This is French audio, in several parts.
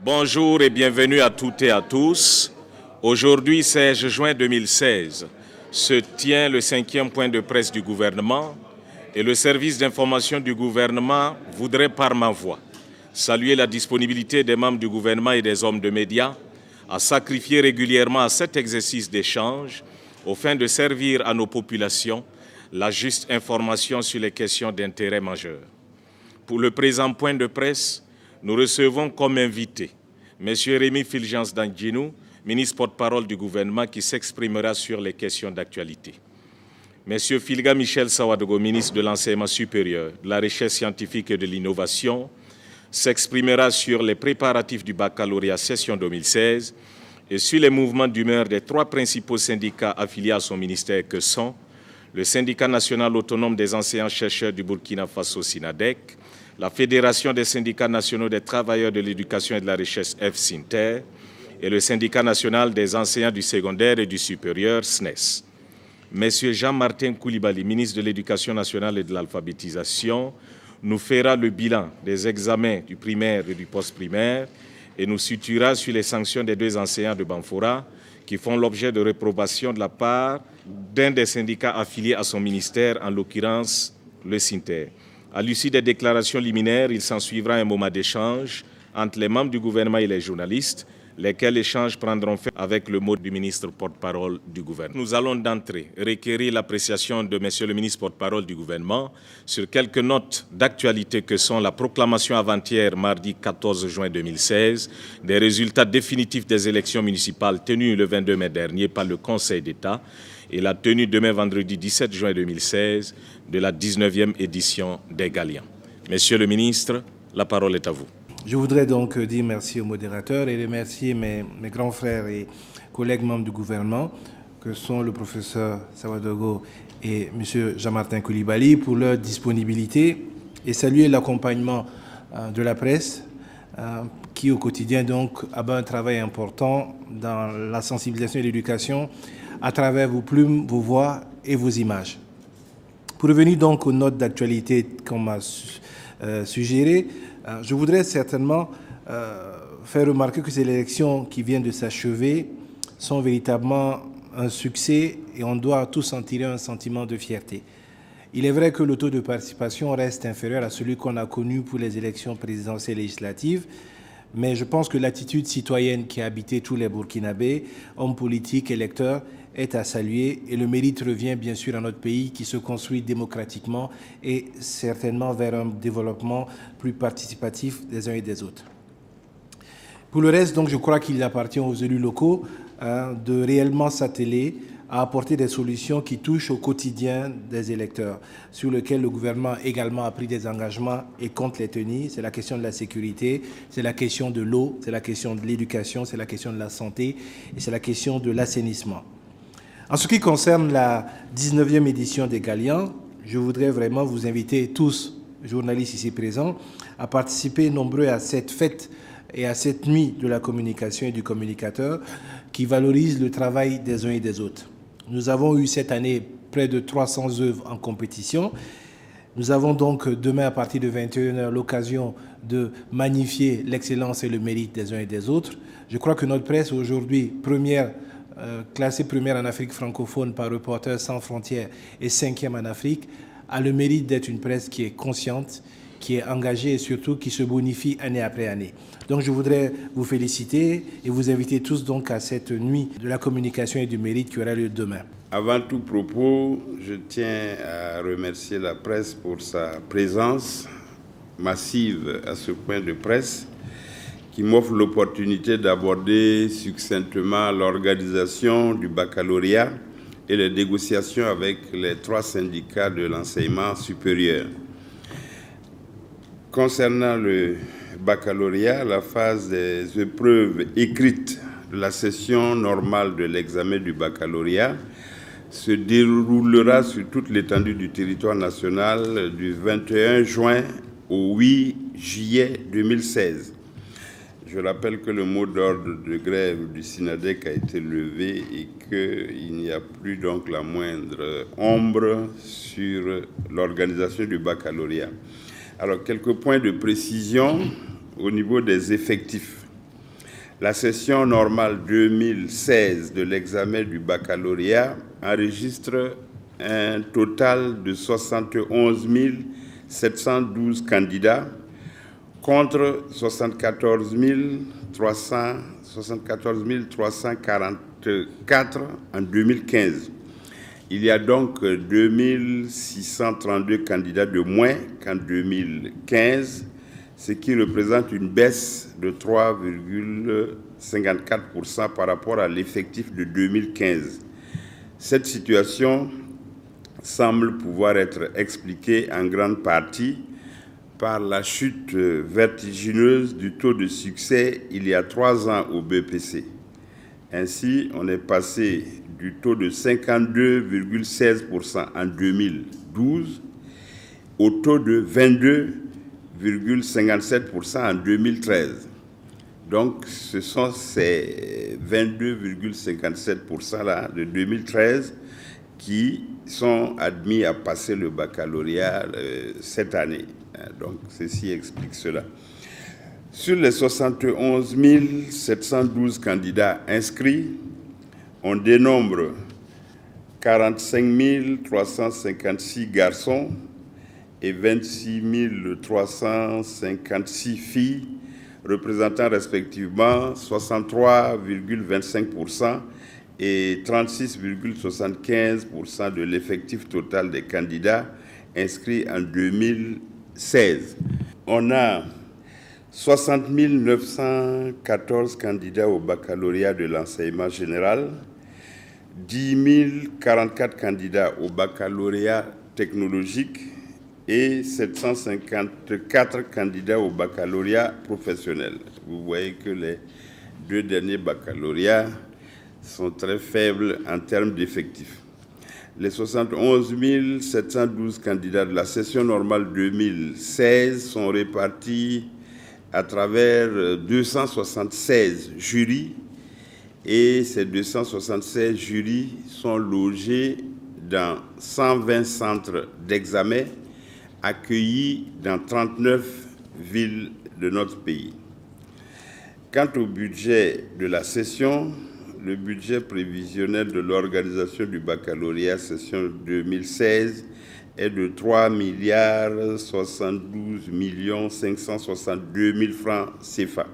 Bonjour et bienvenue à toutes et à tous. Aujourd'hui, 16 juin 2016, se tient le 5e point de presse du gouvernement et le service d'information du gouvernement voudrait par ma voix saluer la disponibilité des membres du gouvernement et des hommes de médias à sacrifier régulièrement à cet exercice d'échange aux fins de servir à nos populations la juste information sur les questions d'intérêt majeur. Pour le présent point de presse, nous recevons comme invité M. Rémi Fulgence Dangdjinou, ministre porte-parole du gouvernement, qui s'exprimera sur les questions d'actualité. M. Filga Michel Sawadogo, ministre de l'Enseignement supérieur, de la Recherche scientifique et de l'Innovation, s'exprimera sur les préparatifs du baccalauréat session 2016 et sur les mouvements d'humeur des 3 principaux syndicats affiliés à son ministère que sont le Syndicat national autonome des enseignants-chercheurs du Burkina Faso, SINADEC, la Fédération des syndicats nationaux des travailleurs de l'éducation et de la recherche, FSINTER, et le Syndicat national des enseignants du secondaire et du supérieur, SNES. Monsieur Jean-Martin Coulibaly, ministre de l'Éducation nationale et de l'alphabétisation, nous fera le bilan des examens du primaire et du post-primaire et nous situera sur les sanctions des 2 enseignants de Banfora qui font l'objet de réprobation de la part d'un des syndicats affiliés à son ministère, en l'occurrence le SINTER. À l'issue des déclarations liminaires, il s'ensuivra un moment d'échange entre les membres du gouvernement et les journalistes, lesquels échanges prendront fin avec le mot du ministre porte-parole du gouvernement. Nous allons d'entrée requérir l'appréciation de Monsieur le ministre porte-parole du gouvernement sur quelques notes d'actualité que sont la proclamation avant-hier, mardi 14 juin 2016, des résultats définitifs des élections municipales tenues le 22 mai dernier par le Conseil d'État et la tenue demain vendredi 17 juin 2016 de la 19e édition des Galians. Monsieur le ministre, la parole est à vous. Je voudrais donc dire merci au modérateur et remercier mes grands frères et collègues membres du gouvernement, que sont le professeur Sawadogo et M. Jean-Martin Coulibaly, pour leur disponibilité et saluer l'accompagnement de la presse qui, au quotidien, donc, abat un travail important dans la sensibilisation et l'éducation à travers vos plumes, vos voix et vos images. Pour revenir donc aux notes d'actualité qu'on m'a suggérées, je voudrais certainement faire remarquer que ces élections qui viennent de s'achever sont véritablement un succès et on doit tous en tirer un sentiment de fierté. Il est vrai que le taux de participation reste inférieur à celui qu'on a connu pour les élections présidentielles et législatives, mais je pense que l'attitude citoyenne qui a habité tous les Burkinabés, hommes politiques, électeurs, est à saluer et le mérite revient bien sûr à notre pays qui se construit démocratiquement et certainement vers un développement plus participatif des uns et des autres. Pour le reste, donc, je crois qu'il appartient aux élus locaux de réellement s'atteler à apporter des solutions qui touchent au quotidien des électeurs, sur lesquels le gouvernement également a pris des engagements et compte les tenir. C'est la question de la sécurité, c'est la question de l'eau, c'est la question de l'éducation, c'est la question de la santé et c'est la question de l'assainissement. En ce qui concerne la 19e édition des Galians, je voudrais vraiment vous inviter tous, journalistes ici présents, à participer nombreux à cette fête et à cette nuit de la communication et du communicateur qui valorise le travail des uns et des autres. Nous avons eu cette année près de 300 œuvres en compétition. Nous avons donc demain à partir de 21h l'occasion de magnifier l'excellence et le mérite des uns et des autres. Je crois que notre presse aujourd'hui, classée première en Afrique francophone par Reporters sans frontières et 5e en Afrique, a le mérite d'être une presse qui est consciente, qui est engagée et surtout qui se bonifie année après année. Donc je voudrais vous féliciter et vous inviter tous donc à cette nuit de la communication et du mérite qui aura lieu demain. Avant tout propos, je tiens à remercier la presse pour sa présence massive à ce point de presse qui m'offre l'opportunité d'aborder succinctement l'organisation du baccalauréat et les négociations avec les 3 syndicats de l'enseignement supérieur. Concernant le baccalauréat, la phase des épreuves écrites de la session normale de l'examen du baccalauréat se déroulera sur toute l'étendue du territoire national du 21 juin au 8 juillet 2016. Je rappelle que le mot d'ordre de grève du SINADEC a été levé et qu'il n'y a plus donc la moindre ombre sur l'organisation du baccalauréat. Alors, quelques points de précision au niveau des effectifs. La session normale 2016 de l'examen du baccalauréat enregistre un total de 71 712 candidats contre 74 344 en 2015. Il y a donc 2632 candidats de moins qu'en 2015, ce qui représente une baisse de 3,54% par rapport à l'effectif de 2015. Cette situation semble pouvoir être expliquée en grande partie par la chute vertigineuse du taux de succès il y a 3 ans au BEPC. Ainsi, on est passé du taux de 52,16% en 2012 au taux de 22,57% en 2013. Donc, ce sont ces 22,57%-là de 2013 qui sont admis à passer le baccalauréat cette année. Donc, ceci explique cela. Sur les 71 712 candidats inscrits, on dénombre 45 356 garçons et 26 356 filles, représentant respectivement 63,25% et 36,75% de l'effectif total des candidats inscrits en 2016. On a 60 914 candidats au baccalauréat de l'enseignement général, 10 044 candidats au baccalauréat technologique et 754 candidats au baccalauréat professionnel. Vous voyez que les 2 derniers baccalauréats sont très faibles en termes d'effectifs. Les 71 712 candidats de la session normale 2016 sont répartis à travers 276 jurys, et ces 276 jurys sont logés dans 120 centres d'examen accueillis dans 39 villes de notre pays. Quant au budget de la session, le budget prévisionnel de l'organisation du baccalauréat session 2016 est de 3 72 562 000 francs CFA.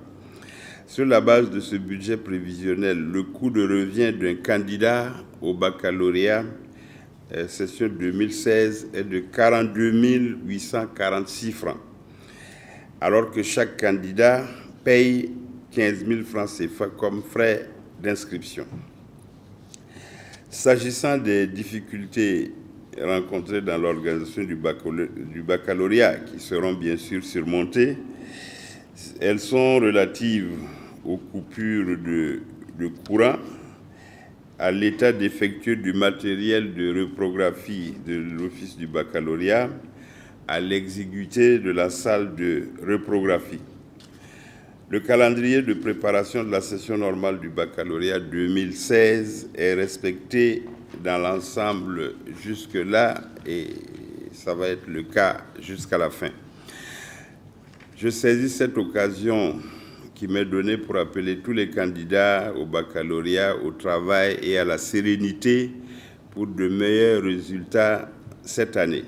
Sur la base de ce budget prévisionnel, le coût de revient d'un candidat au baccalauréat session 2016 est de 42 846 francs, alors que chaque candidat paye 15 000 francs CFA comme frais d'inscription. S'agissant des difficultés rencontrées dans l'organisation du baccalauréat, qui seront bien sûr surmontées, elles sont relatives aux coupures de courant, à l'état défectueux du matériel de reprographie de l'Office du baccalauréat, à l'exiguïté de la salle de reprographie. Le calendrier de préparation de la session normale du baccalauréat 2016 est respecté dans l'ensemble jusque-là et ça va être le cas jusqu'à la fin. Je saisis cette occasion qui m'est donnée pour appeler tous les candidats au baccalauréat au travail et à la sérénité pour de meilleurs résultats cette année.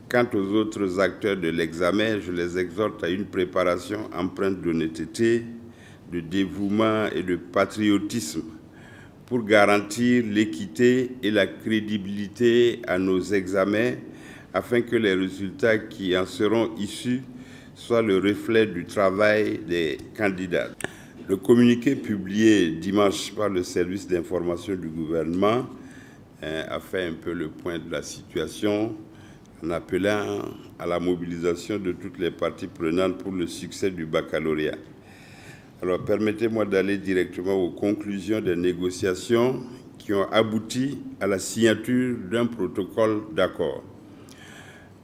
Quant aux autres acteurs de l'examen, je les exhorte à une préparation empreinte d'honnêteté, de dévouement et de patriotisme pour garantir l'équité et la crédibilité à nos examens afin que les résultats qui en seront issus soient le reflet du travail des candidats. Le communiqué publié dimanche par le service d'information du gouvernement a fait un peu le point de la situation en appelant à la mobilisation de toutes les parties prenantes pour le succès du baccalauréat. Alors, permettez-moi d'aller directement aux conclusions des négociations qui ont abouti à la signature d'un protocole d'accord.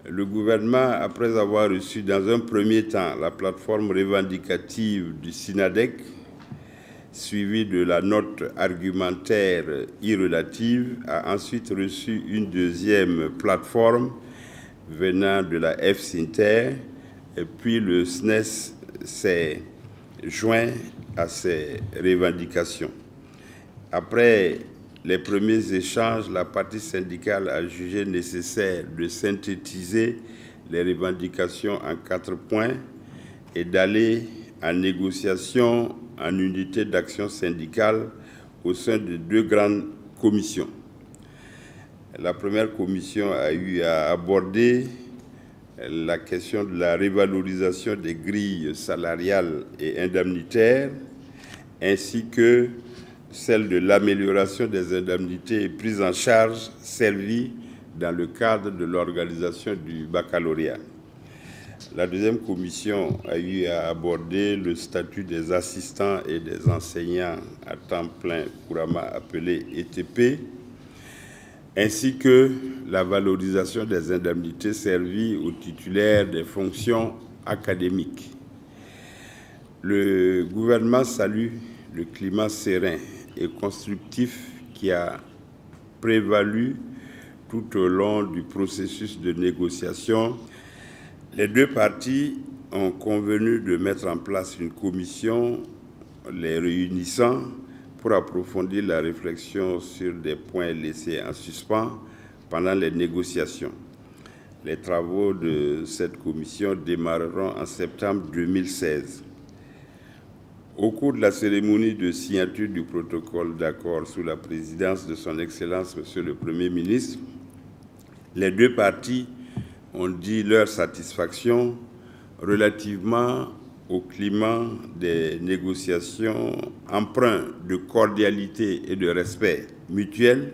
Le gouvernement, après avoir reçu dans un premier temps la plateforme revendicative du SINADEC, suivie de la note argumentaire irrelative, a ensuite reçu une deuxième plateforme venant de la FSINTER, et puis le SNES s'est joint à ces revendications. Après les premiers échanges, la partie syndicale a jugé nécessaire de synthétiser les revendications en 4 points et d'aller en négociation en unité d'action syndicale au sein de 2 grandes commissions. La première commission a eu à aborder la question de la revalorisation des grilles salariales et indemnitaires, ainsi que celle de l'amélioration des indemnités et prises en charge servies dans le cadre de l'organisation du baccalauréat. La deuxième commission a eu à aborder le statut des assistants et des enseignants à temps plein, couramment appelés ETP, ainsi que la valorisation des indemnités servies aux titulaires des fonctions académiques. Le gouvernement salue le climat serein et constructif qui a prévalu tout au long du processus de négociation. Les 2 parties ont convenu de mettre en place une commission les réunissant pour approfondir la réflexion sur des points laissés en suspens pendant les négociations. Les travaux de cette commission démarreront en septembre 2016. Au cours de la cérémonie de signature du protocole d'accord sous la présidence de son Excellence, Monsieur le Premier ministre, les 2 parties ont dit leur satisfaction relativement au climat des négociations empreint de cordialité et de respect mutuel,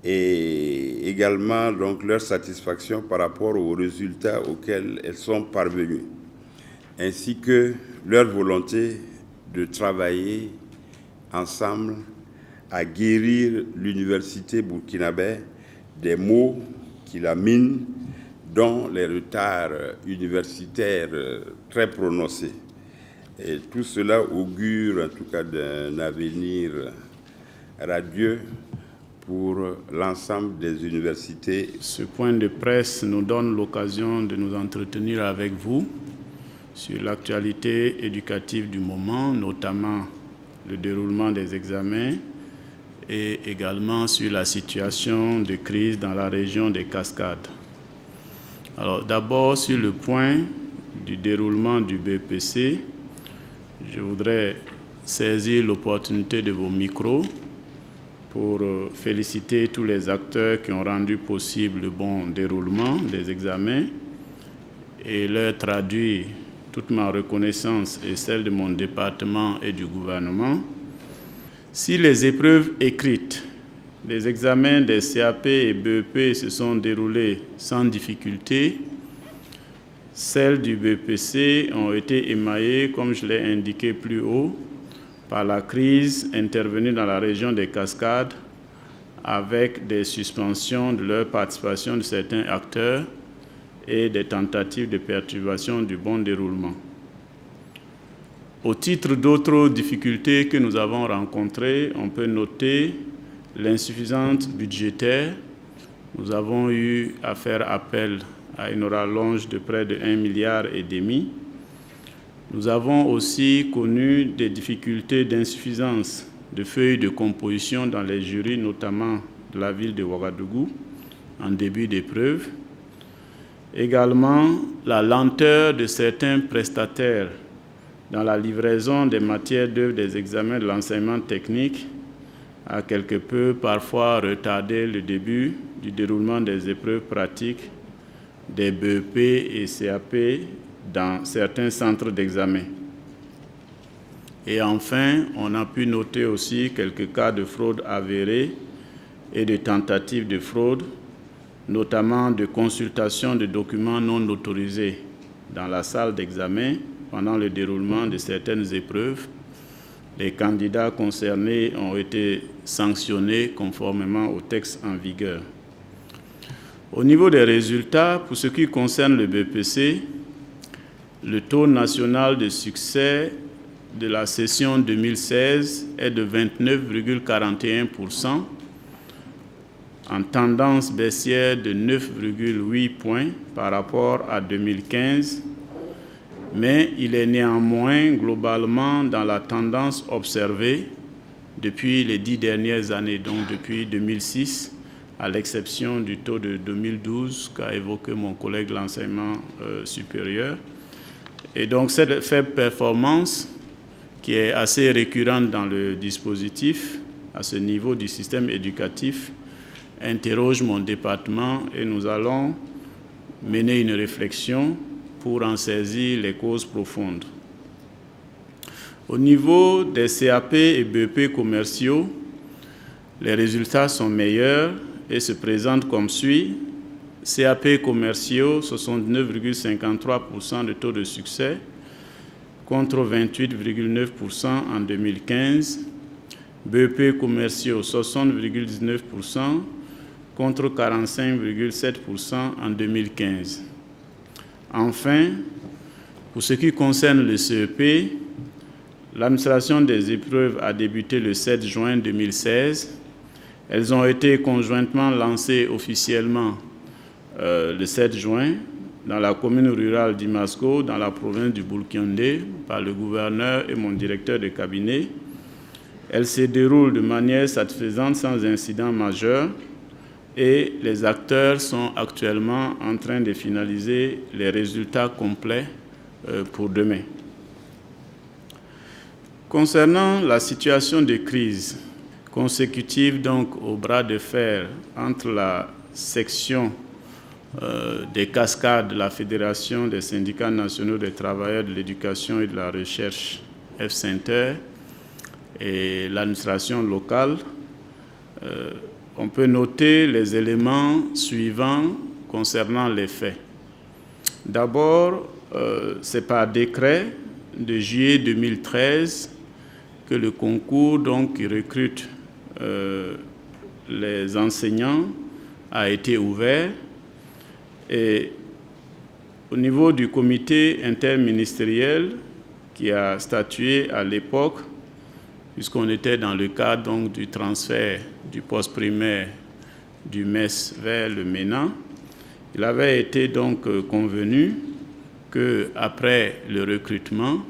et également donc leur satisfaction par rapport aux résultats auxquels elles sont parvenues, ainsi que leur volonté de travailler ensemble à guérir l'université burkinabé des maux qui la minent, dont les retards universitaires très prononcés. Et tout cela augure en tout cas d'un avenir radieux pour l'ensemble des universités. Ce point de presse nous donne l'occasion de nous entretenir avec vous sur l'actualité éducative du moment, notamment le déroulement des examens et également sur la situation de crise dans la région des Cascades. Alors d'abord sur le point du déroulement du BEPC, je voudrais saisir l'opportunité de vos micros pour féliciter tous les acteurs qui ont rendu possible le bon déroulement des examens et leur traduire toute ma reconnaissance et celle de mon département et du gouvernement. Si les épreuves écrites, les examens des CAP et BEP se sont déroulés sans difficulté, celles du BEPC ont été émaillées, comme je l'ai indiqué plus haut, par la crise intervenue dans la région des Cascades avec des suspensions de leur participation de certains acteurs et des tentatives de perturbation du bon déroulement. Au titre d'autres difficultés que nous avons rencontrées, on peut noter l'insuffisance budgétaire. Nous avons eu à faire appel à une rallonge de près de 1,5 milliard. Nous avons aussi connu des difficultés d'insuffisance de feuilles de composition dans les jurys, notamment de la ville de Ouagadougou, en début d'épreuve. Également, la lenteur de certains prestataires dans la livraison des matières d'œuvre des examens de l'enseignement technique a quelque peu parfois retardé le début du déroulement des épreuves pratiques des BEP et CAP dans certains centres d'examen. Et enfin, on a pu noter aussi quelques cas de fraude avérés et de tentatives de fraude, notamment de consultation de documents non autorisés dans la salle d'examen pendant le déroulement de certaines épreuves. Les candidats concernés ont été sanctionnés conformément au texte en vigueur. Au niveau des résultats, pour ce qui concerne le BEPC, le taux national de succès de la session 2016 est de 29,41%, en tendance baissière de 9,8 points par rapport à 2015, mais il est néanmoins globalement dans la tendance observée depuis les 10 dernières années, donc depuis 2006, à l'exception du taux de 2012 qu'a évoqué mon collègue de l'enseignement supérieur. Et donc cette faible performance, qui est assez récurrente dans le dispositif, à ce niveau du système éducatif, interroge mon département et nous allons mener une réflexion pour en saisir les causes profondes. Au niveau des CAP et BEP commerciaux, les résultats sont meilleurs et se présentent comme suit. CAP commerciaux, 69,53% de taux de succès, contre 28,9% en 2015. BEP commerciaux, 60,19%, contre 45,7% en 2015. Enfin, pour ce qui concerne le CEP, l'administration des épreuves a débuté le 7 juin 2016. Elles ont été conjointement lancées officiellement le 7 juin dans la commune rurale d'Imasco, dans la province du Bourkindé, par le gouverneur et mon directeur de cabinet. Elles se déroulent de manière satisfaisante, sans incident majeur, et les acteurs sont actuellement en train de finaliser les résultats complets pour demain. Concernant la situation de crise consécutive donc au bras de fer entre la section des cascades de la Fédération des syndicats nationaux des travailleurs de l'éducation et de la recherche, F-Center, et l'administration locale, on peut noter les éléments suivants concernant les faits. D'abord, c'est par décret de juillet 2013 que le concours qui recrute les enseignants a été ouvert. Et au niveau du comité interministériel qui a statué à l'époque, puisqu'on était dans le cadre du transfert du poste primaire du MES vers le MENA, il avait été convenu qu'après le recrutement,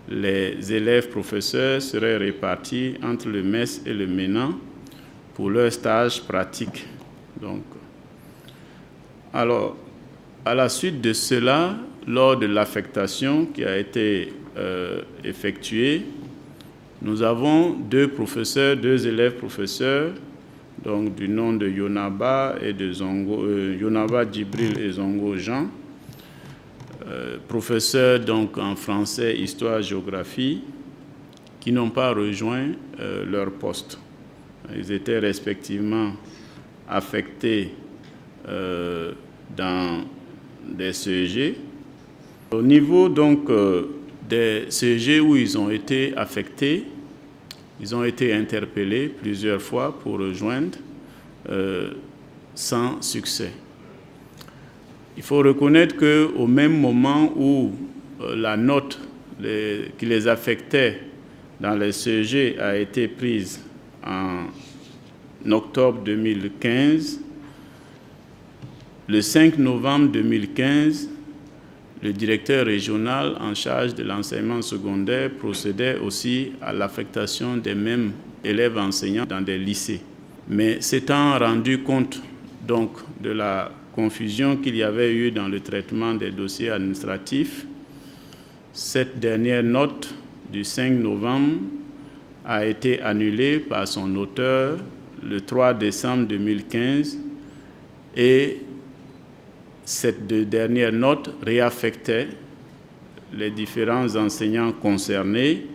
les élèves professeurs seraient répartis entre le MES et le MENA pour leur stage pratique. Alors, à la suite de cela, lors de l'affectation qui a été effectuée, nous avons deux élèves professeurs, du nom de Yonaba et de Zongo, Yonaba Djibril et Zongo Jean, professeurs en français, histoire, géographie, qui n'ont pas rejoint leur poste. Ils étaient respectivement affectés dans des CEG. Au niveau des CEG où ils ont été affectés, ils ont été interpellés plusieurs fois pour rejoindre sans succès. Il faut reconnaître qu'au même moment où la note qui les affectait dans les CEG a été prise en octobre 2015, le 5 novembre 2015, le directeur régional en charge de l'enseignement secondaire procédait aussi à l'affectation des mêmes élèves enseignants dans des lycées. Mais s'étant rendu compte de la confusion qu'il y avait eu dans le traitement des dossiers administratifs, cette dernière note du 5 novembre a été annulée par son auteur le 3 décembre 2015 et cette dernière note réaffectait les différents enseignants concernés,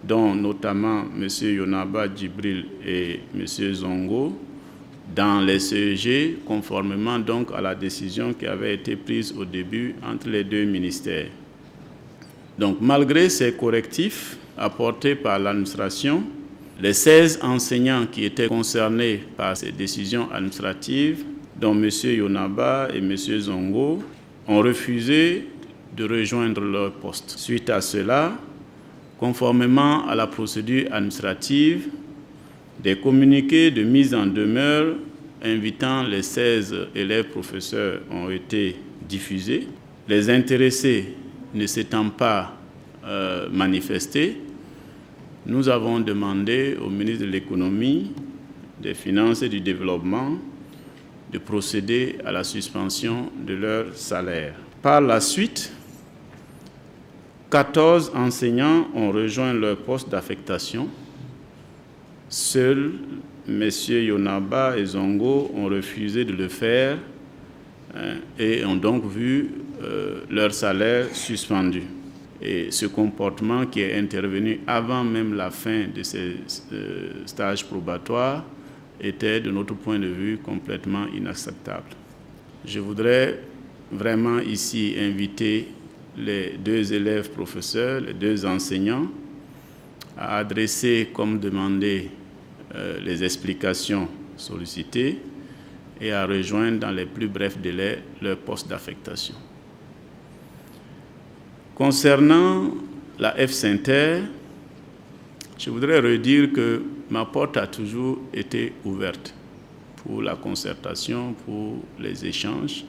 dont notamment M. Yonaba Djibril et M. Zongo, dans les CEG, conformément à la décision qui avait été prise au début entre les deux ministères. Malgré ces correctifs apportés par l'administration, les 16 enseignants qui étaient concernés par ces décisions administratives, dont M. Yonaba et M. Zongo, ont refusé de rejoindre leur poste. Suite à cela, conformément à la procédure administrative, des communiqués de mise en demeure invitant les 16 élèves professeurs ont été diffusés. Les intéressés ne s'étant pas manifesté, nous avons demandé au ministre de l'Économie, des Finances et du Développement de procéder à la suspension de leur salaire. Par la suite, 14 enseignants ont rejoint leur poste d'affectation. Seuls M. Yonaba et Zongo ont refusé de le faire et ont donc vu leur salaire suspendu. Et ce comportement qui est intervenu avant même la fin de ces stages probatoires était, de notre point de vue, complètement inacceptable. Je voudrais vraiment ici inviter les 2 élèves professeurs, les 2 enseignants, à adresser, comme demandé, les explications sollicitées et à rejoindre dans les plus brefs délais leur poste d'affectation. Concernant la F-Inter, je voudrais redire que ma porte a toujours été ouverte pour la concertation, pour les échanges.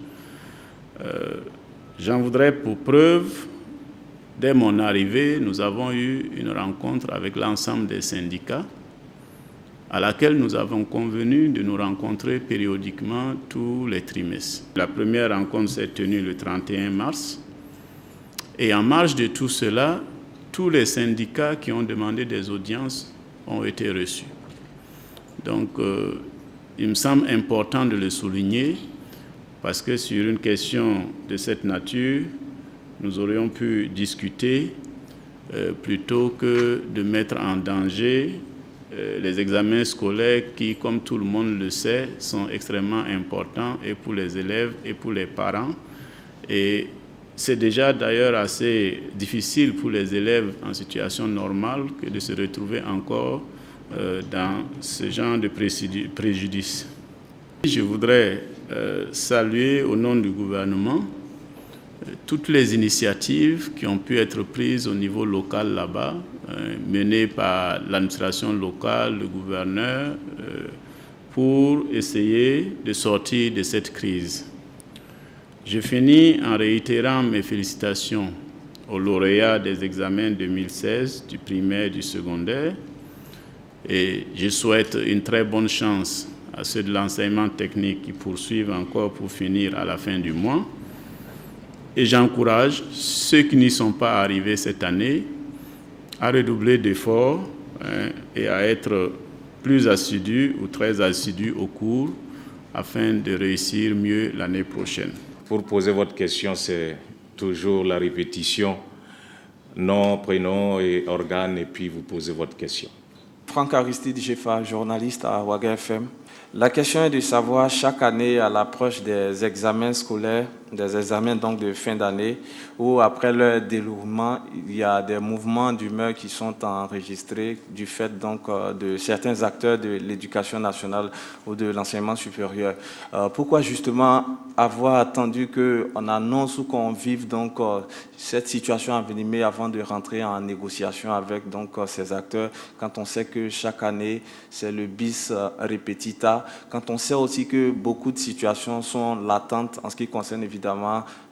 J'en voudrais pour preuve, dès mon arrivée, nous avons eu une rencontre avec l'ensemble des syndicats à laquelle nous avons convenu de nous rencontrer périodiquement tous les trimestres. La première rencontre s'est tenue le 31 mars. Et en marge de tout cela, tous les syndicats qui ont demandé des audiences ont été reçus. Donc, il me semble important de le souligner parce que sur une question de cette nature, nous aurions pu discuter plutôt que de mettre en danger les examens scolaires qui, comme tout le monde le sait, sont extrêmement importants et pour les élèves et pour les parents. Et c'est déjà d'ailleurs assez difficile pour les élèves en situation normale que de se retrouver encore dans ce genre de préjudice. Je voudrais saluer au nom du gouvernement toutes les initiatives qui ont pu être prises au niveau local là-bas, menées par l'administration locale, le gouverneur, pour essayer de sortir de cette crise. Je finis en réitérant mes félicitations aux lauréats des examens 2016 du primaire et du secondaire et je souhaite une très bonne chance à ceux de l'enseignement technique qui poursuivent encore pour finir à la fin du mois. Et j'encourage ceux qui n'y sont pas arrivés cette année à redoubler d'efforts et à être plus assidus ou très assidus au cours afin de réussir mieux l'année prochaine. Pour poser votre question, c'est toujours la répétition, nom, prénom et organe, et puis vous posez votre question. Franck Aristide Jeffa, journaliste à Waga FM. La question est de savoir, chaque année, à l'approche des examens scolaires, des examens donc de fin d'année, où après leur déroulement, il y a des mouvements d'humeur qui sont enregistrés du fait donc de certains acteurs de l'éducation nationale ou de l'enseignement supérieur. Pourquoi justement avoir attendu qu'on annonce ou qu'on vive donc cette situation envenimée avant de rentrer en négociation avec donc ces acteurs, quand on sait que chaque année c'est le bis repetita, quand on sait aussi que beaucoup de situations sont latentes en ce qui concerne évidemment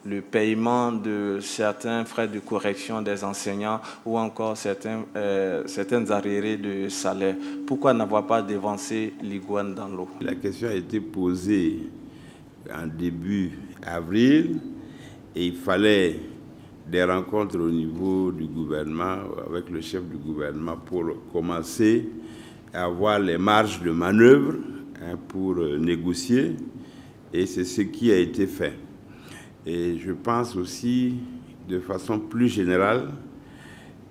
le paiement de certains frais de correction des enseignants ou encore certaines arriérés de salaire. Pourquoi n'avoir pas dévancé l'iguane dans l'eau? La question a été posée en début avril et il fallait des rencontres au niveau du gouvernement avec le chef du gouvernement pour commencer à avoir les marges de manœuvre pour négocier et c'est ce qui a été fait. Et je pense aussi, de façon plus générale,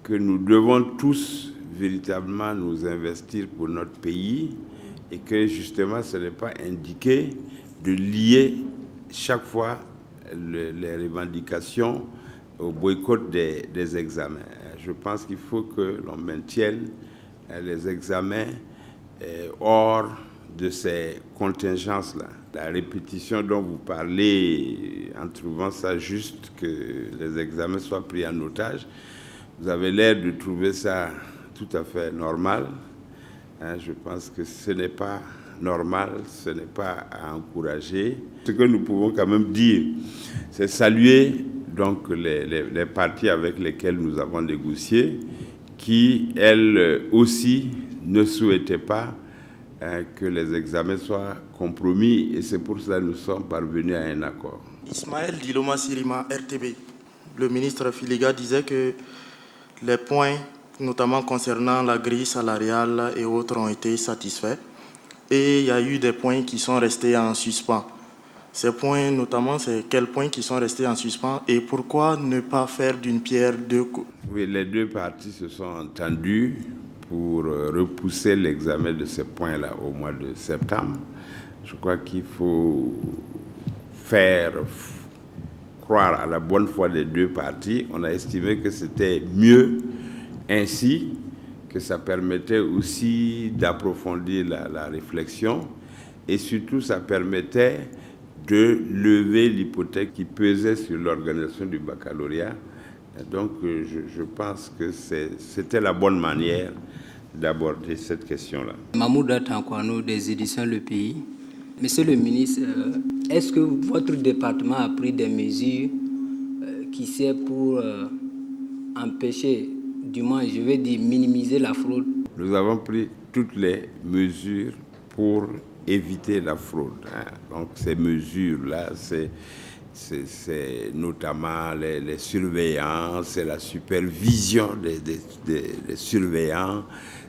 que nous devons tous véritablement nous investir pour notre pays et que justement ce n'est pas indiqué de lier chaque fois les revendications au boycott des examens. Je pense qu'il faut que l'on maintienne les examens hors de ces contingences-là. La répétition dont vous parlez, en trouvant ça juste que les examens soient pris en otage, vous avez l'air de trouver ça tout à fait normal. Je pense que ce n'est pas normal, ce n'est pas à encourager. Ce que nous pouvons quand même dire, c'est saluer donc les parties avec lesquelles nous avons négocié, qui, elles aussi, ne souhaitaient pas que les examens soient compromis, et c'est pour ça que nous sommes parvenus à un accord. Ismaël Diloma Sirima, RTB. Le ministre Filiga disait que les points, notamment concernant la grille salariale et autres, ont été satisfaits. Et il y a eu des points qui sont restés en suspens. Ces points, notamment, c'est quels points qui sont restés en suspens et pourquoi ne pas faire d'une pierre deux coups? Oui, les deux parties se sont entendues pour repousser l'examen de ces points-là au mois de septembre. Je crois qu'il faut faire croire à la bonne foi des deux parties. On a estimé que c'était mieux ainsi, que ça permettait aussi d'approfondir la réflexion et surtout ça permettait de lever l'hypothèque qui pesait sur l'organisation du baccalauréat. Et donc je pense que c'était la bonne manière d'aborder cette question-là. Mahmoud Tankwano des éditions Le Pays. Monsieur le ministre, est-ce que votre département a pris des mesures qui servent pour empêcher, du moins je vais dire minimiser la fraude? Nous avons pris toutes les mesures pour éviter la fraude. Donc ces mesures-là, c'est notamment les surveillants, c'est la supervision des surveillants,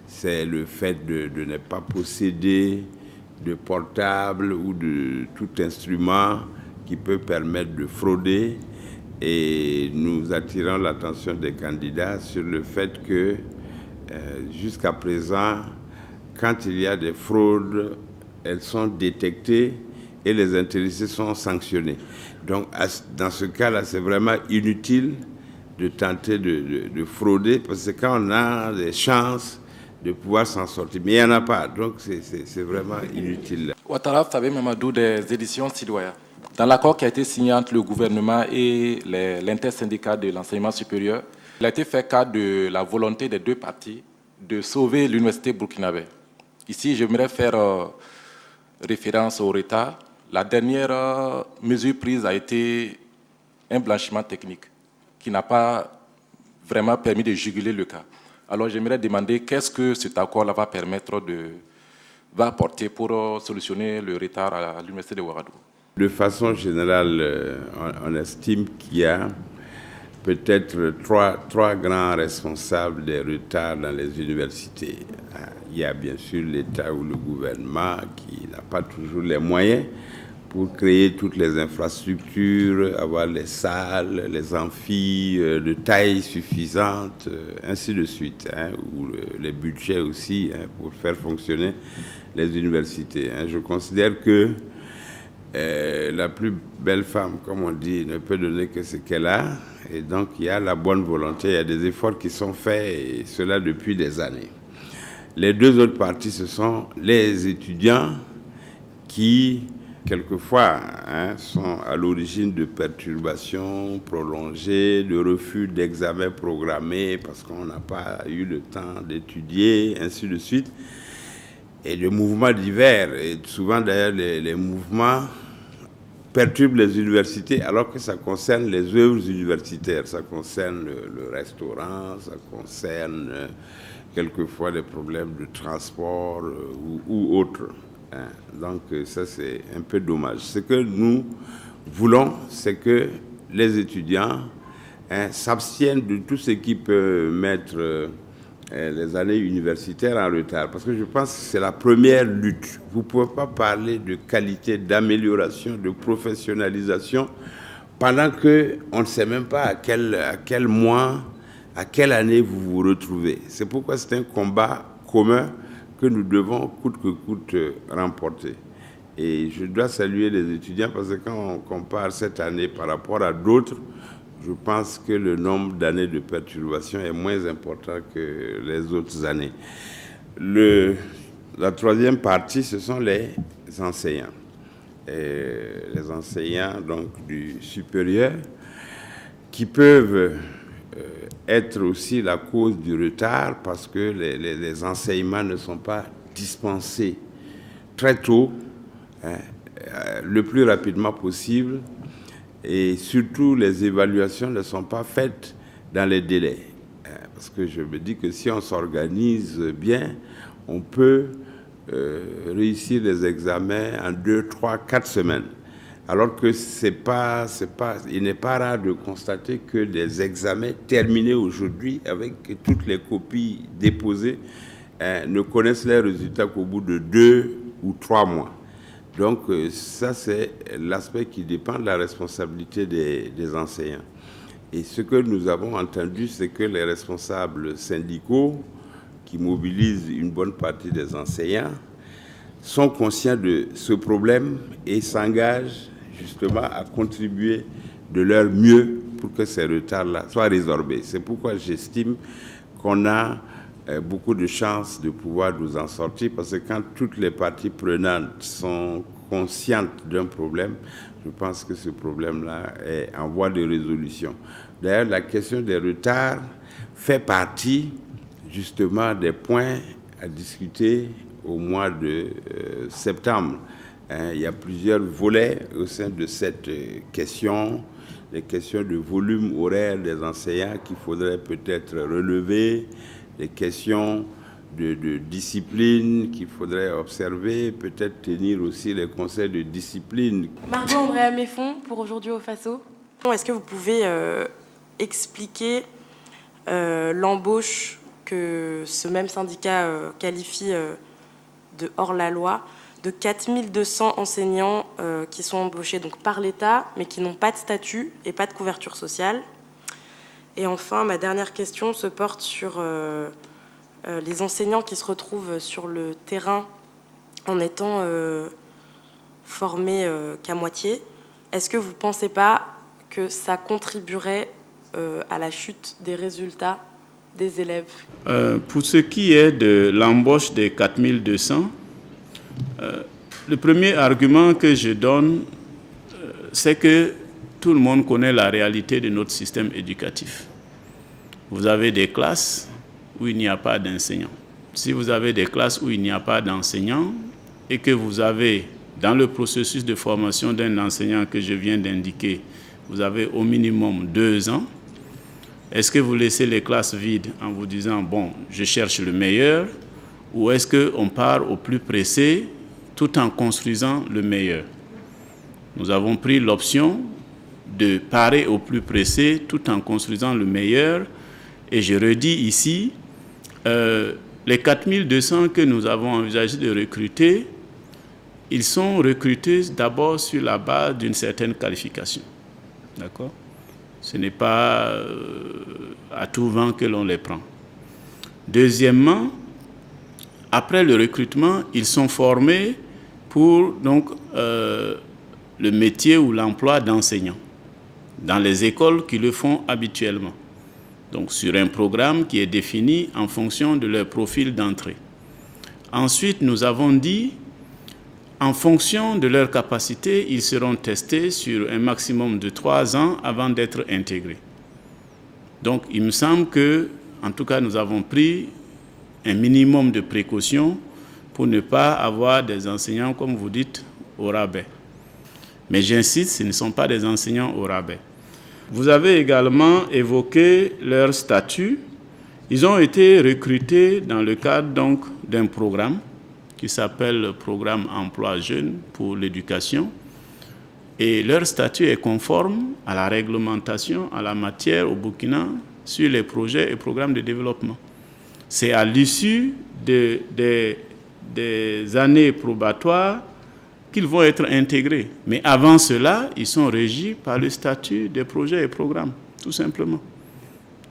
c'est le fait de ne pas posséder de portable ou de tout instrument qui peut permettre de frauder. Et nous attirons l'attention des candidats sur le fait que jusqu'à présent, quand il y a des fraudes, elles sont détectées et les intéressés sont sanctionnés. Donc dans ce cas-là, c'est vraiment inutile de tenter de frauder parce que quand on a des chances de pouvoir s'en sortir, mais il n'y en a pas, donc c'est vraiment inutile. Ouattara Fabé Mamadou des éditions Sidoya. Dans l'accord qui a été signé entre le gouvernement et l'intersyndicat de l'enseignement supérieur, il a été fait cas de la volonté des deux parties de sauver l'université burkinabé. Ici, j'aimerais faire référence au retard. La dernière mesure prise a été un blanchiment technique qui n'a pas vraiment permis de juguler le cas. Alors j'aimerais demander qu'est-ce que cet accord-là va apporter pour solutionner le retard à l'université de Ouagadougou. De façon générale, on estime qu'il y a peut-être trois grands responsables des retards dans les universités. Il y a bien sûr l'État ou le gouvernement qui n'a pas toujours les moyens pour créer toutes les infrastructures, avoir les salles, les amphis de taille suffisante, ainsi de suite, ou les budgets aussi pour faire fonctionner les universités. Je considère que la plus belle femme, comme on dit, ne peut donner que ce qu'elle a. Et donc, il y a la bonne volonté, il y a des efforts qui sont faits, et cela depuis des années. Les deux autres parties, ce sont les étudiants qui, quelquefois, sont à l'origine de perturbations prolongées, de refus d'examens programmés parce qu'on n'a pas eu le temps d'étudier, ainsi de suite, et de mouvements divers. Et souvent, d'ailleurs, les mouvements perturbent les universités alors que ça concerne les œuvres universitaires. Ça concerne le restaurant, ça concerne quelquefois des problèmes de transport ou autres. Donc ça, c'est un peu dommage. Ce que nous voulons, c'est que les étudiants s'abstiennent de tout ce qui peut mettre les années universitaires en retard. Parce que je pense que c'est la première lutte. Vous ne pouvez pas parler de qualité, d'amélioration, de professionnalisation pendant qu'on ne sait même pas à quel mois, à quelle année vous vous retrouvez. C'est pourquoi c'est un combat commun que nous devons coûte que coûte remporter. Et je dois saluer les étudiants parce que quand on compare cette année par rapport à d'autres, je pense que le nombre d'années de perturbation est moins important que les autres années. La troisième partie, ce sont les enseignants. Et les enseignants donc, du supérieur qui peuvent être aussi la cause du retard parce que les enseignements ne sont pas dispensés très tôt, le plus rapidement possible. et surtout les évaluations ne sont pas faites dans les délais. Parce que je me dis que si on s'organise bien, on peut réussir les examens en 2, 3, 4 semaines. Alors que il n'est pas rare de constater que des examens terminés aujourd'hui avec toutes les copies déposées ne connaissent les résultats qu'au bout de 2 ou 3 mois. Donc ça, c'est l'aspect qui dépend de la responsabilité des enseignants. Et ce que nous avons entendu, c'est que les responsables syndicaux qui mobilisent une bonne partie des enseignants sont conscients de ce problème et s'engagent justement à contribuer de leur mieux pour que ces retards-là soient résorbés. C'est pourquoi j'estime qu'on a beaucoup de chances de pouvoir nous en sortir, parce que quand toutes les parties prenantes sont conscientes d'un problème, je pense que ce problème-là est en voie de résolution. D'ailleurs, la question des retards fait partie justement des points à discuter au mois de septembre. Il y a plusieurs volets au sein de cette question, les questions de volume horaire des enseignants qu'il faudrait peut-être relever, les questions de discipline qu'il faudrait observer, peut-être tenir aussi les conseils de discipline. Margot Andrea Méfond, pour aujourd'hui au FASO. Est-ce que vous pouvez expliquer l'embauche que ce même syndicat qualifie de hors-la-loi, de 4200 enseignants qui sont embauchés donc, par l'État, mais qui n'ont pas de statut et pas de couverture sociale. Et enfin, ma dernière question se porte sur les enseignants qui se retrouvent sur le terrain en étant formés qu'à moitié. Est-ce que vous ne pensez pas que ça contribuerait à la chute des résultats des élèves? Pour ce qui est de l'embauche des 4200, le premier argument que je donne, c'est que tout le monde connaît la réalité de notre système éducatif. Vous avez des classes où il n'y a pas d'enseignants. Si vous avez des classes où il n'y a pas d'enseignants et que vous avez, dans le processus de formation d'un enseignant que je viens d'indiquer, vous avez au minimum 2 ans, est-ce que vous laissez les classes vides en vous disant, bon, je cherche le meilleur, ou est-ce qu'on part au plus pressé tout en construisant le meilleur? Nous avons pris l'option de parer au plus pressé tout en construisant le meilleur. Et je redis ici, les 4200 que nous avons envisagé de recruter, ils sont recrutés d'abord sur la base d'une certaine qualification. D'accord? Ce n'est pas à tout vent que l'on les prend. Deuxièmement, après le recrutement, ils sont formés pour donc, le métier ou l'emploi d'enseignant dans les écoles qui le font habituellement. Donc sur un programme qui est défini en fonction de leur profil d'entrée. Ensuite, nous avons dit, en fonction de leur capacité, ils seront testés sur un maximum de 3 ans avant d'être intégrés. Donc il me semble que, en tout cas, nous avons pris un minimum de précautions pour ne pas avoir des enseignants, comme vous dites, au rabais. Mais j'insiste, ce ne sont pas des enseignants au rabais. Vous avez également évoqué leur statut. Ils ont été recrutés dans le cadre donc, d'un programme qui s'appelle le Programme Emploi Jeunes pour l'éducation. Et leur statut est conforme à la réglementation en la matière au Burkina sur les projets et programmes de développement. C'est à l'issue des années probatoires qu'ils vont être intégrés. Mais avant cela, ils sont régis par le statut des projets et programmes, tout simplement.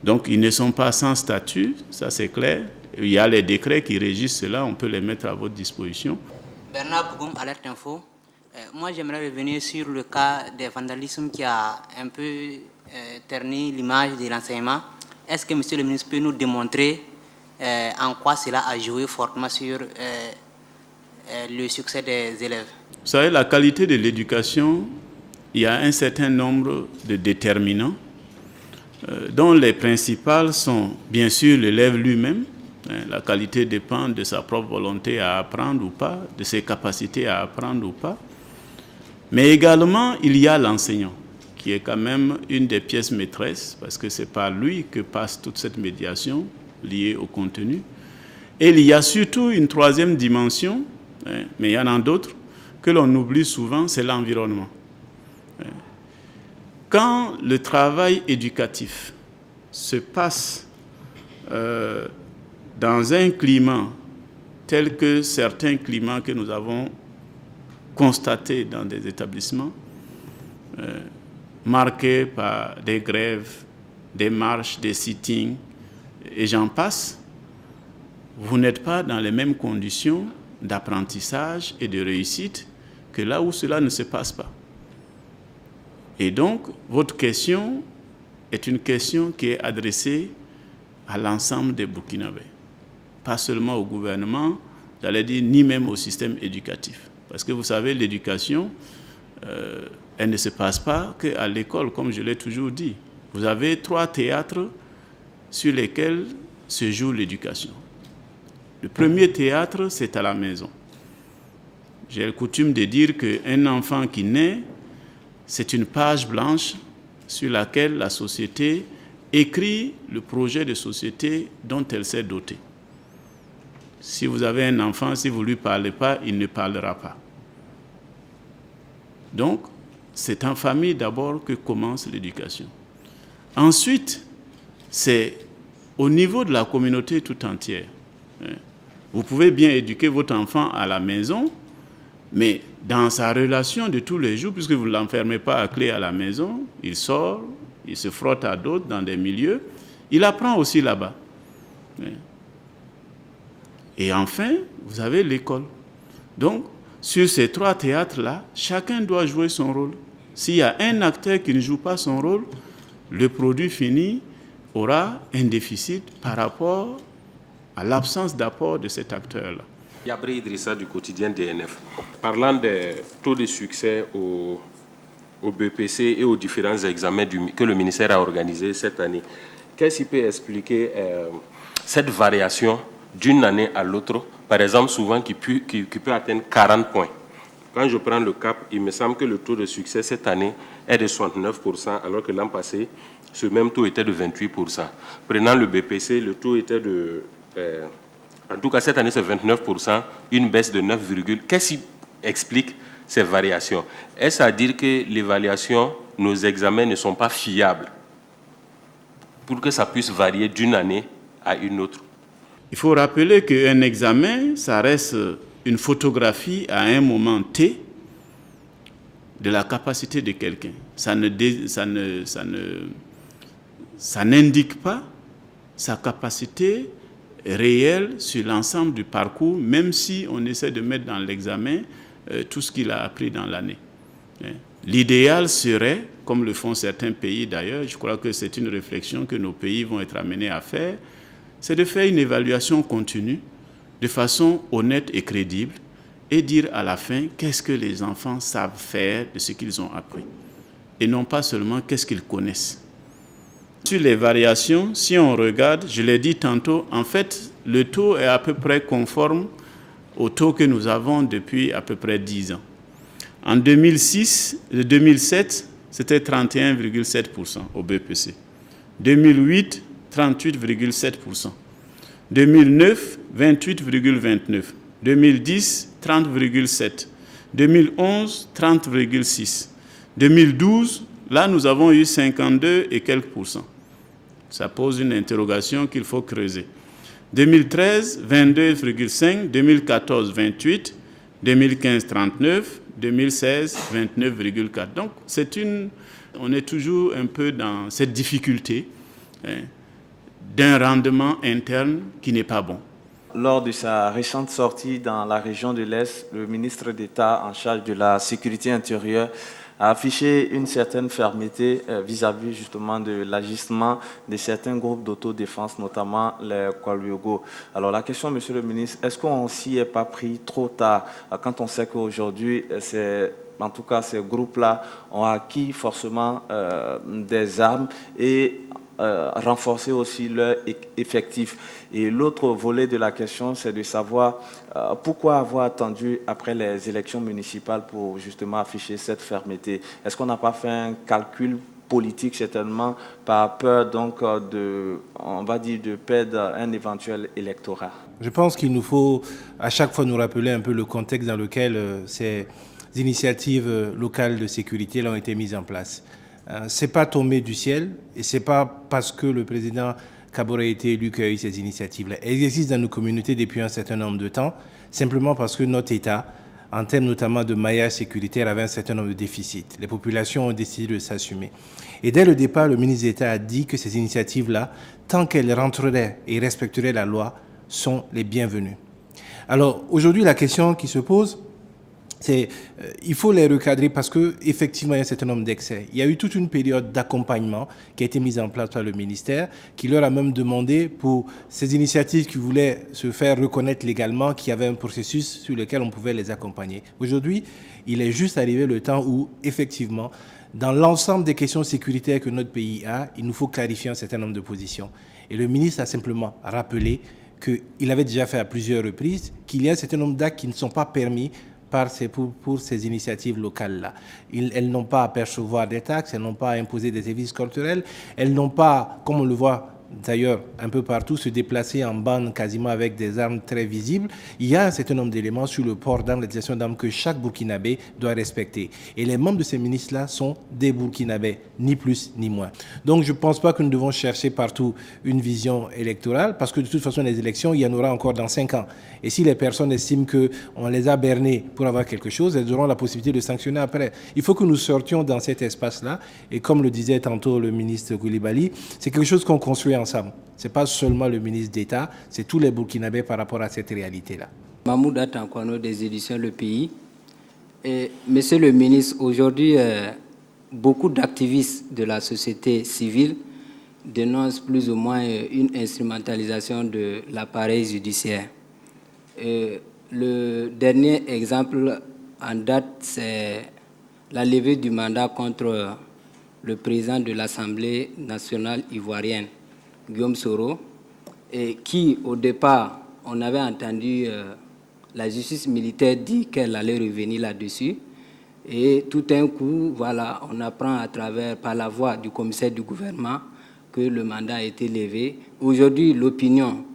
Donc, ils ne sont pas sans statut, ça c'est clair. Il y a les décrets qui régissent cela, on peut les mettre à votre disposition. Bernard Bougoum, Alerte Info. Moi, j'aimerais revenir sur le cas des vandalismes qui a un peu terni l'image de l'enseignement. Est-ce que, monsieur le ministre, peut nous démontrer en quoi cela a joué fortement sur le succès des élèves? Vous savez, la qualité de l'éducation, il y a un certain nombre de déterminants, dont les principales sont bien sûr l'élève lui-même. La qualité dépend de sa propre volonté à apprendre ou pas, de ses capacités à apprendre ou pas. Mais également, il y a l'enseignant qui est quand même une des pièces maîtresses, parce que c'est par lui que passe toute cette médiation liée au contenu. Et il y a surtout une troisième dimension, mais il y en a d'autres, que l'on oublie souvent, c'est l'environnement. Quand le travail éducatif se passe dans un climat tel que certains climats que nous avons constatés dans des établissements, marqués par des grèves, des marches, des sittings, et j'en passe, vous n'êtes pas dans les mêmes conditions d'apprentissage et de réussite que là où cela ne se passe pas. Et donc, votre question est une question qui est adressée à l'ensemble des Burkinabés. Pas seulement au gouvernement, j'allais dire, ni même au système éducatif. Parce que vous savez, l'éducation, elle ne se passe pas qu'à l'école, comme je l'ai toujours dit. Vous avez 3 théâtres sur lesquels se joue l'éducation. Le premier théâtre, c'est à la maison. J'ai le coutume de dire qu'un enfant qui naît, c'est une page blanche sur laquelle la société écrit le projet de société dont elle s'est dotée. Si vous avez un enfant, si vous ne lui parlez pas, il ne parlera pas. Donc, c'est en famille d'abord que commence l'éducation. Ensuite, c'est au niveau de la communauté tout entière. Vous pouvez bien éduquer votre enfant à la maison, mais dans sa relation de tous les jours, puisque vous ne l'enfermez pas à clé à la maison, il sort, il se frotte à d'autres dans des milieux, il apprend aussi là-bas. Et enfin, vous avez l'école. Donc, sur ces 3 théâtres-là, chacun doit jouer son rôle. S'il y a un acteur qui ne joue pas son rôle, le produit fini aura un déficit par rapport à l'absence d'apport de cet acteur-là. Yabré Idrissa du quotidien DNF. Parlant des taux de succès au BPC et aux différents examens que le ministère a organisés cette année, qu'est-ce qui peut expliquer cette variation d'une année à l'autre, par exemple souvent qui peut atteindre 40 points? Quand je prends le CAP, il me semble que le taux de succès cette année est de 69%, alors que l'an passé, ce même taux était de 28%. Prenant le BPC, le taux était de... en tout cas, cette année, c'est 29%, une baisse de 9, Qu'est-ce qui explique ces variations? Est-ce à dire que l'évaluation, nos examens ne sont pas fiables pour que ça puisse varier d'une année à une autre? Il faut rappeler qu'un examen, ça reste une photographie à un moment T de la capacité de quelqu'un. Ça n'indique pas sa capacité réelle sur l'ensemble du parcours, même si on essaie de mettre dans l'examen tout ce qu'il a appris dans l'année. L'idéal serait, comme le font certains pays d'ailleurs, je crois que c'est une réflexion que nos pays vont être amenés à faire, c'est de faire une évaluation continue de façon honnête et crédible et dire à la fin qu'est-ce que les enfants savent faire de ce qu'ils ont appris et non pas seulement qu'est-ce qu'ils connaissent. Sur les variations, si on regarde, je l'ai dit tantôt, en fait, le taux est à peu près conforme au taux que nous avons depuis à peu près 10 ans. En 2007, c'était 31,7% au BPC. 2008, 38,7%. 2009, 28,29%. 2010, 30,7%. 2011, 30,6%. 2012, là, nous avons eu 52 et quelques %. Ça pose une interrogation qu'il faut creuser. 2013, 22,5%. 2014, 28%. 2015, 39%. 2016, 29,4%. Donc, on est toujours un peu dans cette difficulté d'un rendement interne qui n'est pas bon. Lors de sa récente sortie dans la région de l'Est, le ministre d'État en charge de la sécurité intérieure a affiché une certaine fermeté vis-à-vis justement de l'agissement de certains groupes d'autodéfense, notamment les Kwaliogo. Alors la question, monsieur le ministre, est-ce qu'on s'y est pas pris trop tard quand on sait qu'aujourd'hui, en tout cas ces groupes-là ont acquis forcément des armes et renforcer aussi leur effectif. Et l'autre volet de la question, c'est de savoir pourquoi avoir attendu après les élections municipales pour justement afficher cette fermeté. Est-ce qu'on n'a pas fait un calcul politique certainement par peur donc on va dire de perdre un éventuel électorat? Je pense qu'il nous faut à chaque fois nous rappeler un peu le contexte dans lequel ces initiatives locales de sécurité ont été mises en place. C'est pas tombé du ciel et c'est pas parce que le président Kaboré a été élu qu'il y a eu ces initiatives-là. Elles existent dans nos communautés depuis un certain nombre de temps, simplement parce que notre État, en termes notamment de maillage sécuritaire, avait un certain nombre de déficits. Les populations ont décidé de s'assumer. Et dès le départ, le ministre d'État a dit que ces initiatives-là, tant qu'elles rentreraient et respecteraient la loi, sont les bienvenues. Alors aujourd'hui, la question qui se pose, c'est il faut les recadrer parce qu'effectivement, il y a un certain nombre d'excès. Il y a eu toute une période d'accompagnement qui a été mise en place par le ministère, qui leur a même demandé pour ces initiatives qui voulaient se faire reconnaître légalement, qu'il y avait un processus sur lequel on pouvait les accompagner. Aujourd'hui, il est juste arrivé le temps où, effectivement, dans l'ensemble des questions sécuritaires que notre pays a, il nous faut clarifier un certain nombre de positions. Et le ministre a simplement rappelé qu'il avait déjà fait à plusieurs reprises qu'il y a un certain nombre d'actes qui ne sont pas permis pour ces initiatives locales-là. Elles n'ont pas à percevoir des taxes, elles n'ont pas à imposer des services culturels, elles n'ont pas, comme on le voit d'ailleurs un peu partout, se déplacer en bande quasiment avec des armes très visibles. Il y a un certain nombre d'éléments sur le port d'armes, l'utilisation d'armes que chaque Burkinabé doit respecter. Et les membres de ces ministres-là sont des Burkinabés, ni plus ni moins. Donc je ne pense pas que nous devons chercher partout une vision électorale, parce que de toute façon, les élections, il y en aura encore dans 5 ans. Et si les personnes estiment qu'on les a bernés pour avoir quelque chose, elles auront la possibilité de sanctionner après. Il faut que nous sortions dans cet espace-là. Et comme le disait tantôt le ministre Coulibaly, c'est quelque chose qu'on construit ensemble. Ce n'est pas seulement le ministre d'État, c'est tous les Burkinabés par rapport à cette réalité-là. Mahmoud Atankwano des éditions Le Pays. Et, monsieur le ministre, aujourd'hui, beaucoup d'activistes de la société civile dénoncent plus ou moins une instrumentalisation de l'appareil judiciaire. Le dernier exemple en date, c'est la levée du mandat contre le président de l'Assemblée nationale ivoirienne, Guillaume Soro, et qui, au départ, on avait entendu la justice militaire dire qu'elle allait revenir là-dessus. Et tout d'un coup, voilà, on apprend par la voix du commissaire du gouvernement que le mandat a été levé. Aujourd'hui, l'opinion,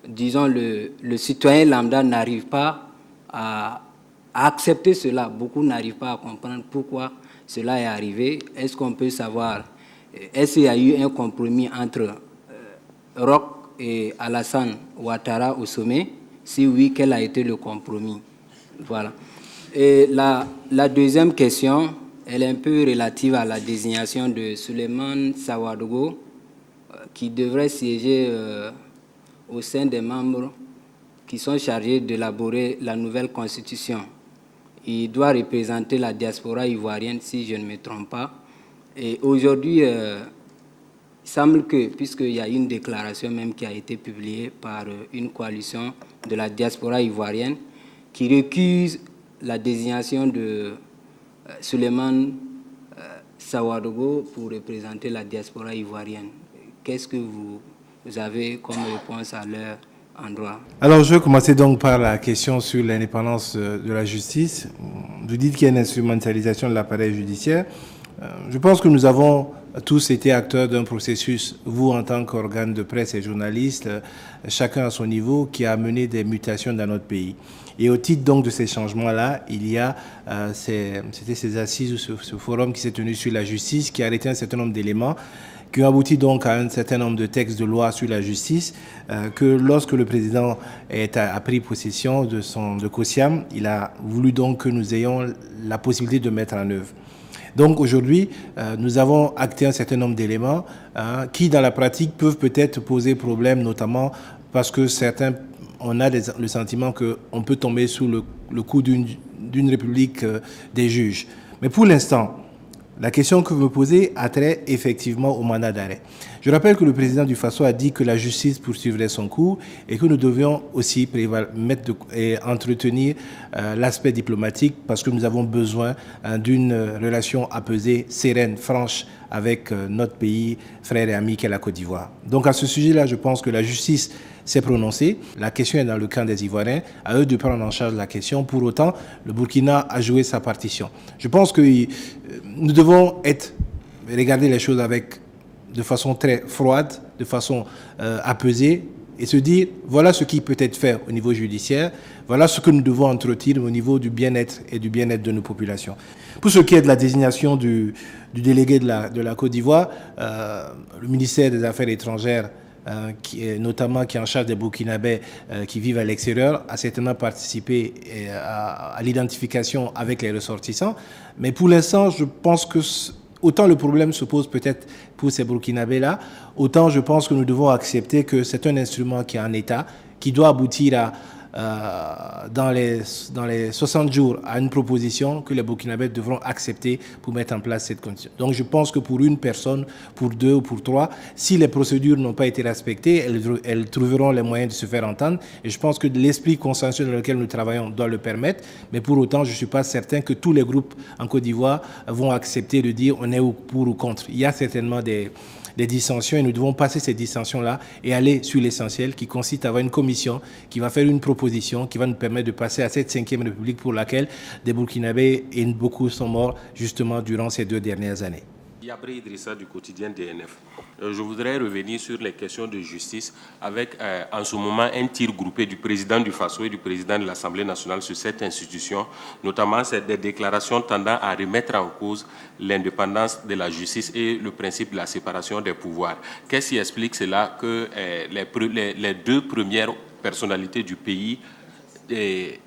disons le citoyen lambda n'arrive pas à accepter cela. Beaucoup n'arrivent pas à comprendre pourquoi cela est arrivé. Est-ce qu'on peut savoir, est-ce qu'il y a eu un compromis entre Roch et Alassane Ouattara au sommet? Si oui, quel a été le compromis? Voilà. Et la deuxième question, elle est un peu relative à la désignation de Souleymane Sawadogo, qui devrait siéger au sein des membres qui sont chargés d'élaborer la nouvelle constitution. Il doit représenter la diaspora ivoirienne, si je ne me trompe pas. Et aujourd'hui, il semble que, puisqu'il y a une déclaration même qui a été publiée par une coalition de la diaspora ivoirienne, qui récuse la désignation de Souleymane Sawadogo pour représenter la diaspora ivoirienne. Qu'est-ce que vous avez comme réponse à leur endroit? Alors, je vais commencer donc par la question sur l'indépendance de la justice. Vous dites qu'il y a une instrumentalisation de l'appareil judiciaire. Je pense que nous avons tous été acteurs d'un processus, vous en tant qu'organe de presse et journalistes, chacun à son niveau, qui a amené des mutations dans notre pays. Et au titre donc de ces changements-là, il y a c'était ces assises ou ce forum qui s'est tenu sur la justice, qui a arrêté un certain nombre d'éléments, qui ont abouti donc à un certain nombre de textes de loi sur la justice, que lorsque le président a pris possession de COSIAM, il a voulu donc que nous ayons la possibilité de mettre en œuvre. Donc aujourd'hui, nous avons acté un certain nombre d'éléments qui, dans la pratique, peuvent peut-être poser problème, notamment parce que certains, on a le sentiment qu'on peut tomber sous le coup d'une république des juges. Mais pour l'instant, la question que vous me posez a trait effectivement au mandat d'arrêt. Je rappelle que le président du Faso a dit que la justice poursuivrait son cours et que nous devions aussi entretenir l'aspect diplomatique parce que nous avons besoin d'une relation apaisée, sereine, franche avec notre pays, frère et ami qu'est la Côte d'Ivoire. Donc à ce sujet-là, je pense que la justice s'est prononcée. La question est dans le camp des Ivoiriens. À eux de prendre en charge la question. Pour autant, le Burkina a joué sa partition. Je pense que nous devons regarder les choses de façon très froide, de façon apaisée, et se dire, voilà ce qui peut être fait au niveau judiciaire, voilà ce que nous devons entretenir au niveau du bien-être et du bien-être de nos populations. Pour ce qui est de la désignation du délégué de la Côte d'Ivoire, le ministère des Affaires étrangères, qui est en charge des Burkinabés qui vivent à l'extérieur, a certainement participé à l'identification avec les ressortissants. Mais pour l'instant, je pense que autant le problème se pose peut-être pour ces Burkinabés-là, autant je pense que nous devons accepter que c'est un instrument qui est en état, qui doit aboutir dans les 60 jours à une proposition que les Burkinabés devront accepter pour mettre en place cette condition. Donc je pense que pour une personne, pour deux ou pour trois, si les procédures n'ont pas été respectées, elles trouveront les moyens de se faire entendre. Et je pense que l'esprit consensuel dans lequel nous travaillons doit le permettre. Mais pour autant, je ne suis pas certain que tous les groupes en Côte d'Ivoire vont accepter de dire on est pour ou contre. Il y a certainement des dissensions et nous devons passer ces dissensions-là et aller sur l'essentiel qui consiste à avoir une commission qui va faire une proposition qui va nous permettre de passer à cette 5e République pour laquelle des Burkinabés et beaucoup sont morts justement durant ces 2 dernières années. Yabré Idrissa du quotidien DNF. Je voudrais revenir sur les questions de justice avec en ce moment un tir groupé du président du Faso et du président de l'Assemblée nationale sur cette institution, notamment des déclarations tendant à remettre en cause l'indépendance de la justice et le principe de la séparation des pouvoirs. Qu'est-ce qui explique cela que les 2 premières personnalités du pays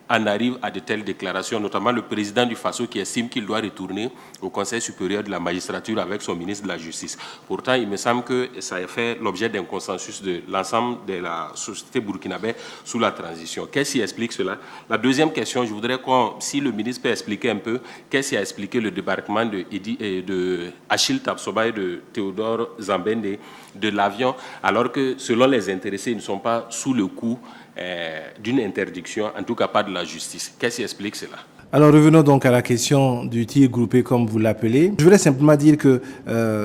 en arrive à de telles déclarations, notamment le président du Faso qui estime qu'il doit retourner au Conseil supérieur de la magistrature avec son ministre de la Justice. Pourtant, il me semble que ça a fait l'objet d'un consensus de l'ensemble de la société burkinabé sous la transition. Qu'est-ce qui explique cela? La deuxième question, je voudrais si le ministre peut expliquer un peu qu'est-ce qui a expliqué le débarquement de Achille Tapsoba et de Théodore Zambende de l'avion, alors que selon les intéressés, ils ne sont pas sous le coup d'une interdiction, en tout cas pas de la justice. Qu'est-ce qui explique cela? Alors revenons donc à la question du tir groupé comme vous l'appelez. Je voudrais simplement dire que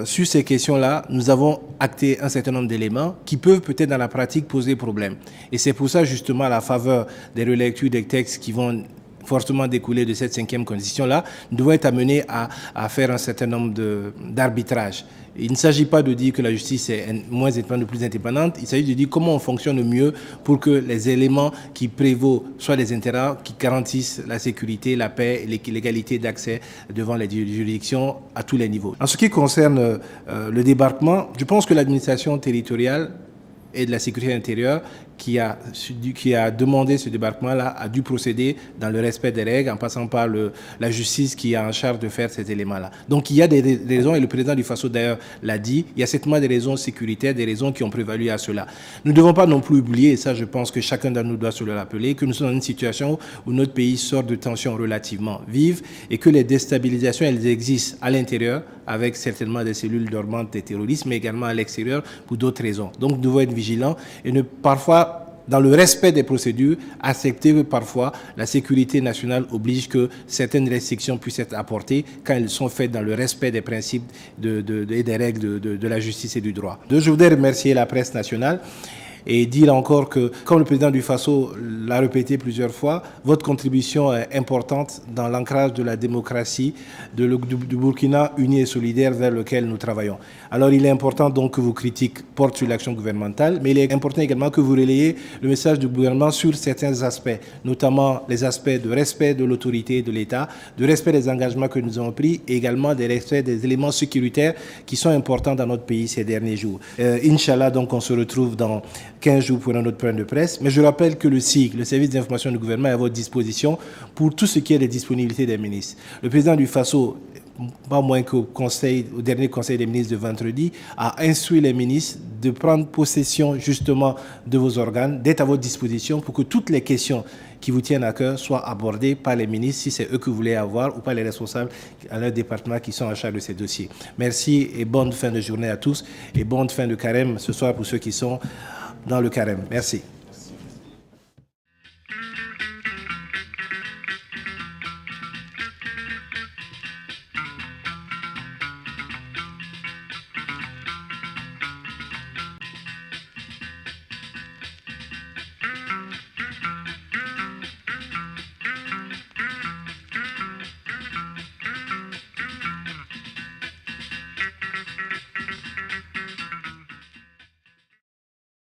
sur ces questions-là, nous avons acté un certain nombre d'éléments qui peuvent peut-être dans la pratique poser problème. Et c'est pour ça justement à la faveur des relectures des textes qui vont fortement découler de cette 5e condition-là, nous devons être amenés à faire un certain nombre d'arbitrages. Il ne s'agit pas de dire que la justice est moins indépendante ou plus indépendante, il s'agit de dire comment on fonctionne le mieux pour que les éléments qui prévaut soient les intérêts qui garantissent la sécurité, la paix et l'égalité d'accès devant les juridictions à tous les niveaux. En ce qui concerne le débarquement, je pense que l'administration territoriale et de la sécurité intérieure qui a demandé ce débarquement-là a dû procéder dans le respect des règles en passant par la justice qui est en charge de faire ces éléments-là. Donc il y a des raisons, et le président du Faso d'ailleurs l'a dit, il y a certainement des raisons sécuritaires, des raisons qui ont prévalu à cela. Nous ne devons pas non plus oublier, et ça je pense que chacun d'entre nous doit se le rappeler, que nous sommes dans une situation où notre pays sort de tensions relativement vives et que les déstabilisations, elles existent à l'intérieur avec certainement des cellules dormantes des terroristes, mais également à l'extérieur pour d'autres raisons. Donc nous devons être vigilants et parfois, dans le respect des procédures, accepter que parfois la sécurité nationale oblige que certaines restrictions puissent être apportées quand elles sont faites dans le respect des principes et des règles de la justice et du droit. Je voudrais remercier la presse nationale et dire encore que, comme le président du Faso l'a répété plusieurs fois, votre contribution est importante dans l'ancrage de la démocratie du Burkina uni et solidaire vers lequel nous travaillons. Alors il est important donc que vos critiques portent sur l'action gouvernementale, mais il est important également que vous relayez le message du gouvernement sur certains aspects, notamment les aspects de respect de l'autorité de l'État, de respect des engagements que nous avons pris et également des respects des éléments sécuritaires qui sont importants dans notre pays ces derniers jours. Inch'Allah, donc on se retrouve dans 15 jours pour un autre point de presse. Mais je rappelle que le SIG, le service d'information du gouvernement, est à votre disposition pour tout ce qui est des disponibilités des ministres. Le président du Faso pas moins qu'au dernier conseil des ministres de vendredi, a instruit les ministres de prendre possession justement de vos organes, d'être à votre disposition pour que toutes les questions qui vous tiennent à cœur soient abordées par les ministres, si c'est eux que vous voulez avoir, ou par les responsables à leur département qui sont en charge de ces dossiers. Merci et bonne fin de journée à tous, et bonne fin de carême ce soir pour ceux qui sont dans le carême. Merci.